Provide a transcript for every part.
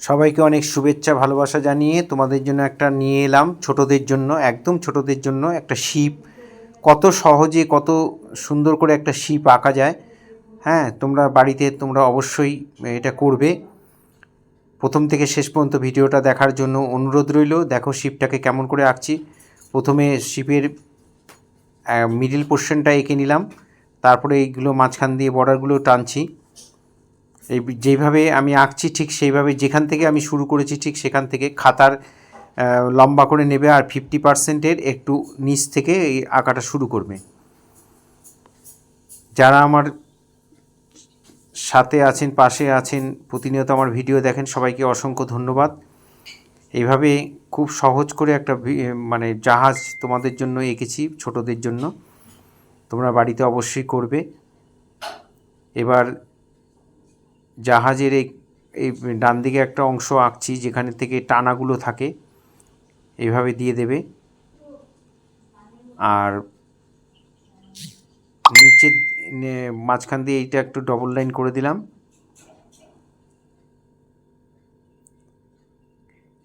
সবাইকে অনেক শুভেচ্ছা ভালোবাসা জানিয়ে তোমাদের জন্য একটা নিয়ে এলাম, ছোটদের জন্য, একদম ছোটদের জন্য একটা শিপ। কত সহজে কত সুন্দর করে একটা শিপ আঁকা যায়। হ্যাঁ, তোমরা বাড়িতে তোমরা অবশ্যই এটা করবে। প্রথম থেকে শেষ পর্যন্ত ভিডিওটা দেখার জন্য অনুরোধ রইল। দেখো শিপটাকে কেমন করে আঁকছি। প্রথমে শিপের মিডিল পোর্শনটা এঁকে নিলাম, তারপরে এইগুলো মাঝখান দিয়ে বর্ডারগুলো টানছি। এই যেইভাবে আমি আঁকছি ঠিক সেইভাবে, যেখান থেকে আমি শুরু করেছি ঠিক সেখান থেকে খাতার লম্বা করে নেবে, আর 50%-এর একটু নিচ থেকে এই আঁকাটা শুরু করবে। যারা আমার সাথে আছেন, পাশে আছেন, প্রতিনিয়ত আমার ভিডিও দেখেন, সবাইকে অসংখ্য ধন্যবাদ। এইভাবে খুব সহজ করে একটা মানে জাহাজ তোমাদের জন্য এঁকেছি, ছোটদের জন্য। তোমরা বাড়িতে অবশ্যই করবে। এবার জাহাজের এই ডান দিকে একটা অংশ আঁকছি, যেখানে থেকে টানাগুলো থাকে, এইভাবে দিয়ে দেবে। আর নিচের মাঝখান দিয়ে এইটা একটু ডবল লাইন করে দিলাম।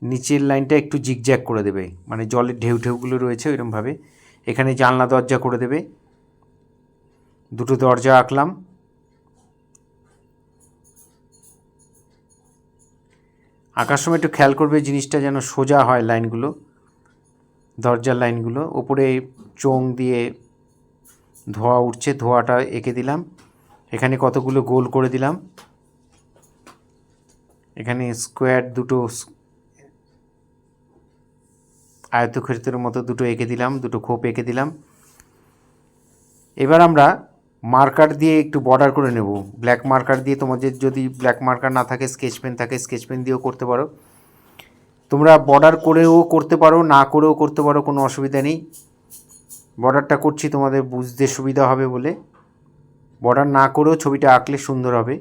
নিচের লাইনটা একটু জিগজ্যাগ করে দেবে, মানে জলের ঢেউ ঢেউগুলো রয়েছে ওইরকমভাবে। এখানে জানলা দরজা করে দেবে, দুটো দরজা আঁকলাম। আঁকার সময় একটু খেয়াল করবে জিনিসটা যেন সোজা হয়, লাইনগুলো, দরজার লাইনগুলো। ওপরে চোঙ দিয়ে ধোঁয়া উঠছে, ধোঁয়াটা এঁকে দিলাম। এখানে কতগুলো গোল করে দিলাম। এখানে স্কোয়ার দুটো আয়তক্ষেত্রের মতো দুটো এঁকে দিলাম, দুটো খোপ এঁকে দিলাম। এবার আমরা মার্কার দিয়ে একটু বর্ডার করে নেব, ব্ল্যাক মার্কার দিয়ে। তোমাদের যদি ব্ল্যাক মার্কার না থাকে, স্কেচ পেন থাকে, স্কেচ পেন দিয়েও করতে পারো। তোমরা বর্ডার করেও করতে পারো, না করেও করতে পারো, কোনো অসুবিধা নেই। বর্ডারটা করছি তোমাদের বুঝতে সুবিধা হবে বলে। বর্ডার না করেও ছবিটা আঁকলে সুন্দর হবে।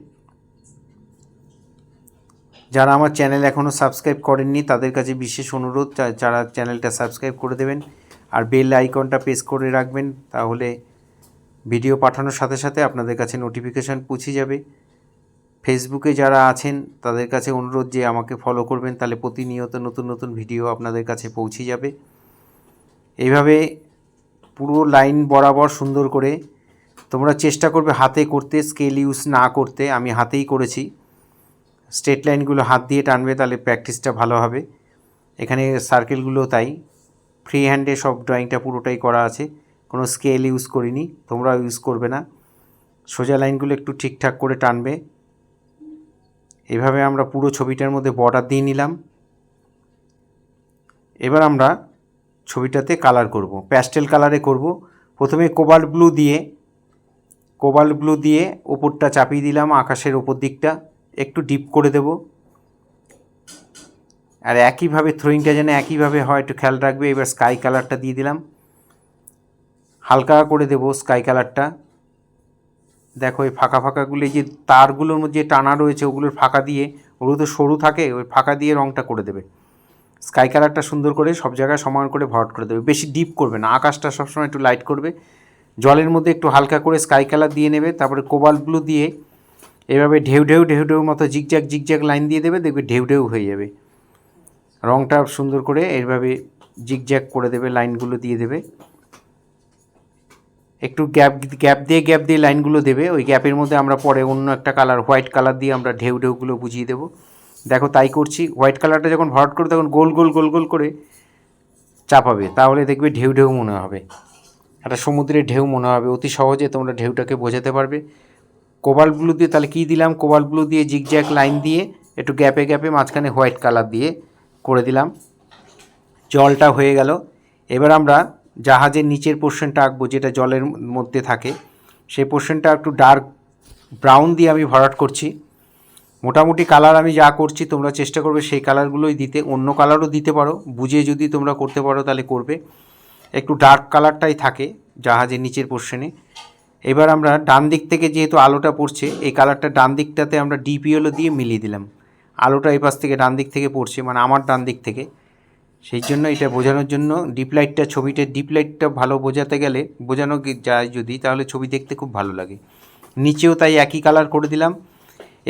যারা আমার চ্যানেল এখনও সাবস্ক্রাইব করেননি তাদের কাছে বিশেষ অনুরোধ, যারা চ্যানেলটা সাবস্ক্রাইব করে দেবেন আর বেল আইকনটা প্রেস করে রাখবেন, তাহলে ভিডিও পাঠানোর সাথে সাথে আপনাদের কাছে নোটিফিকেশান পৌঁছে যাবে। ফেসবুকে যারা আছেন তাদের কাছে অনুরোধ যে আমাকে ফলো করবেন, তাহলে প্রতিনিয়ত নতুন নতুন ভিডিও আপনাদের কাছে পৌঁছে যাবে। এইভাবে পুরো লাইন বরাবর সুন্দর করে তোমরা চেষ্টা করবে হাতে করতে, স্কেল ইউজ না করতে। আমি হাতেই করেছি। স্ট্রেট লাইনগুলো হাত দিয়ে টানবে, তাহলে প্র্যাকটিসটা ভালো হবে। এখানে সার্কেলগুলো তাই ফ্রি হ্যান্ডে সব ড্রয়িংটা পুরোটাই করা আছে, কোনো স্কেল ইউজ করিনি, তোমরাও ইউজ করবে না। সোজা লাইনগুলো একটু ঠিকঠাক করে টানবে। এভাবে আমরা পুরো ছবিটার মধ্যে বর্ডার দিয়ে নিলাম। এবার আমরা ছবিটাতে কালার করব, প্যাস্টেল কালারে করব। প্রথমে কোবাল্ট ব্লু দিয়ে ওপরটা চাপিয়ে দিলাম, আকাশের ওপর দিকটা একটু ডিপ করে দেব। আর একইভাবে থ্রোয়িংটা যেন একইভাবে হয় একটু খেয়াল রাখবে। এবার স্কাই কালারটা দিয়ে দিলাম, হালকা করে দেব স্কাই কালারটা। দেখো এই ফাঁকা ফাঁকাগুলো, এই যে তারগুলোর মধ্যে যে টানা রয়েছে ওগুলোর ফাঁকা দিয়ে, ওগুলো তো সরু থাকে, ওই ফাঁকা দিয়ে রঙটা করে দেবে। স্কাই কালারটা সুন্দর করে সব জায়গায় সমান করে ভরাট করে দেবে, বেশি ডিপ করবে না। আকাশটা সবসময় একটু লাইট করবে, জলের মধ্যে একটু হালকা করে স্কাই কালার দিয়ে নেবে। তারপরে কোবাল্ট ব্লু দিয়ে এভাবে ঢেউ ঢেউ মতো জিগজ্যাগ লাইন দিয়ে দেবে, দেখবে ঢেউ হয়ে যাবে। রঙটা সুন্দর করে এইভাবে জিগজ্যাগ করে দেবে, লাইনগুলো দিয়ে দেবে। একটু গ্যাপ দিয়ে লাইনগুলো দেবে। ওই গ্যাপের মধ্যে আমরা পরে অন্য একটা কালার, হোয়াইট কালার দিয়ে আমরা ঢেউগুলো বুঝিয়ে দেবো। দেখো তাই করছি। হোয়াইট কালারটা যখন ভরাট করে তখন গোল গোল করে চাপাবে, তাহলে দেখবে ঢেউ মনে হবে, একটা সমুদ্রের ঢেউ মনে হবে। অতি সহজে তোমরা ঢেউটাকে বোঝাতে পারবে। কোবাল্ট ব্লু দিয়ে তাহলে কী দিলাম, কোবাল্ট ব্লু দিয়ে জিগজ্যাগ লাইন দিয়ে একটু গ্যাপে মাঝখানে হোয়াইট কালার দিয়ে করে দিলাম। জলটা হয়ে গেল। এবার আমরা জাহাজের নিচের পোর্শনটা আঁকবো, যেটা জলের মধ্যে থাকে। সেই পোর্শনটা একটু ডার্ক ব্রাউন দিয়ে আমি ভরাট করছি। মোটামুটি কালার আমি যা করছি তোমরা চেষ্টা করবে সেই কালারগুলোই দিতে। অন্য কালারও দিতে পারো, বুঝে যদি তোমরা করতে পারো তাহলে করবে। একটু ডার্ক কালারটাই থাকে জাহাজের নিচের পোর্শনে। এবার আমরা ডান দিক থেকে যেহেতু আলোটা পড়ছে, এই কালারটা ডান দিকটাতে আমরা ডিপ ইয়েলো দিয়ে মিলিয়ে দিলাম। আলোটা এই পাশ থেকে ডান দিক থেকে পড়ছে, মানে আমার ডান দিক থেকে, সেই জন্য এটা বোঝানোর জন্য ডিপ লাইটটা, ছবিটা ডিপ লাইটটা ভালো বোঝাতে গেলে, বোঝানো যায় যদি, তাহলে ছবি দেখতে খুব ভালো লাগে। নিচেও তাই একই কালার করে দিলাম।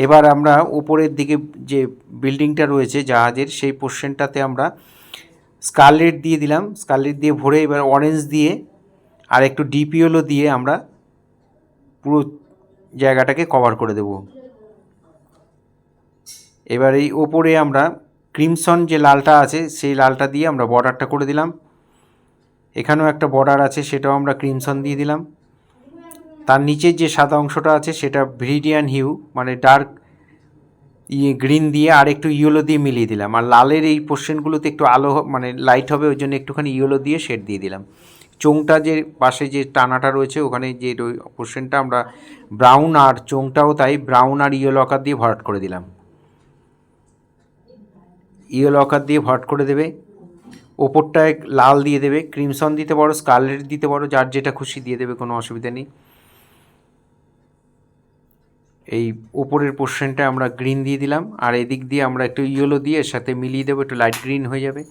এবার আমরা উপরের দিকে যে বিল্ডিংটা রয়েছে জাহাজের, সেই পোর্শনটাতে আমরা স্কারলেট দিয়ে দিলাম। স্কারলেট দিয়ে ভরে এবার অরেঞ্জ দিয়ে আর একটু ডিপ ইয়েলো দিয়ে আমরা পুরো জায়গাটাকে কভার করে দেব। এবার এই ওপরে আমরা ক্রিমসন যে লালটা আছে সেই লালটা দিয়ে আমরা বর্ডারটা করে দিলাম। এখানেও একটা বর্ডার আছে, সেটাও আমরা ক্রিমসন দিয়ে দিলাম। তার নিচের যে সাদা অংশটা আছে সেটা ভিরিডিয়ান হিউ মানে ডার্ক গ্রিন দিয়ে আর একটু ইয়েলো দিয়ে মিলিয়ে দিলাম। আর লালের এই পোর্শনগুলোতে একটু আলো মানে লাইট হবে, ওই জন্য একটুখানি ইয়েলো দিয়ে শেড দিয়ে দিলাম। চোঙটা যে পাশে যে টানাটা রয়েছে ওখানে যে পোর্শনটা আমরা ব্রাউন, আর চোঙটাও তাই ব্রাউন আর ইয়েলো আকার দিয়ে ভরাট করে দিলাম। ইয়েলো আকার দিয়ে ভরাট করে দেবে। ওপরটায় লাল দিয়ে দেবে, ক্রিমসন দিতে পারো, স্কারলেট দিতে পারো, যার যেটা খুশি দিয়ে দেবে, কোনো অসুবিধা নেই। এই ওপরের পোর্শনটা আমরা গ্রিন দিয়ে দিলাম, আর এদিক দিয়ে আমরা একটু ইয়েলো দিয়ে এর সাথে মিলিয়ে দেবো, একটু লাইট গ্রিন হয়ে যাবে।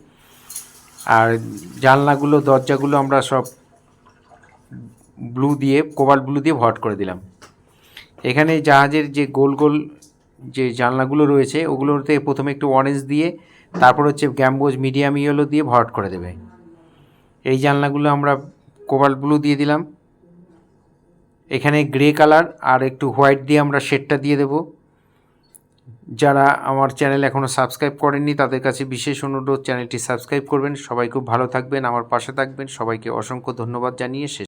আর জানলাগুলো দরজাগুলো আমরা সব ব্লু দিয়ে, কোবাল্ট ব্লু দিয়ে ভরাট করে দিলাম। এখানে জাহাজের যে গোল গোল যে জানলাগুলো রয়েছে ওগুলোতে প্রথমে একটু অরেঞ্জ দিয়ে তারপর হচ্ছে গ্যাম্বোজ মিডিয়াম ইয়েলো দিয়ে ভরাট করে দেবে। এই জানলাগুলো আমরা কোবাল্ট ব্লু দিয়ে দিলাম। এখানে গ্রে কালার আর একটু হোয়াইট দিয়ে আমরা শেডটা দিয়ে দেব। যারা আমার চ্যানেল এখনও সাবস্ক্রাইব করেননি তাদের কাছে বিশেষ অনুরোধ, চ্যানেলটি সাবস্ক্রাইব করবেন। সবাই খুব ভালো থাকবেন, আমার পাশে থাকবেন। সবাইকে অসংখ্য ধন্যবাদ জানিয়ে শেষ।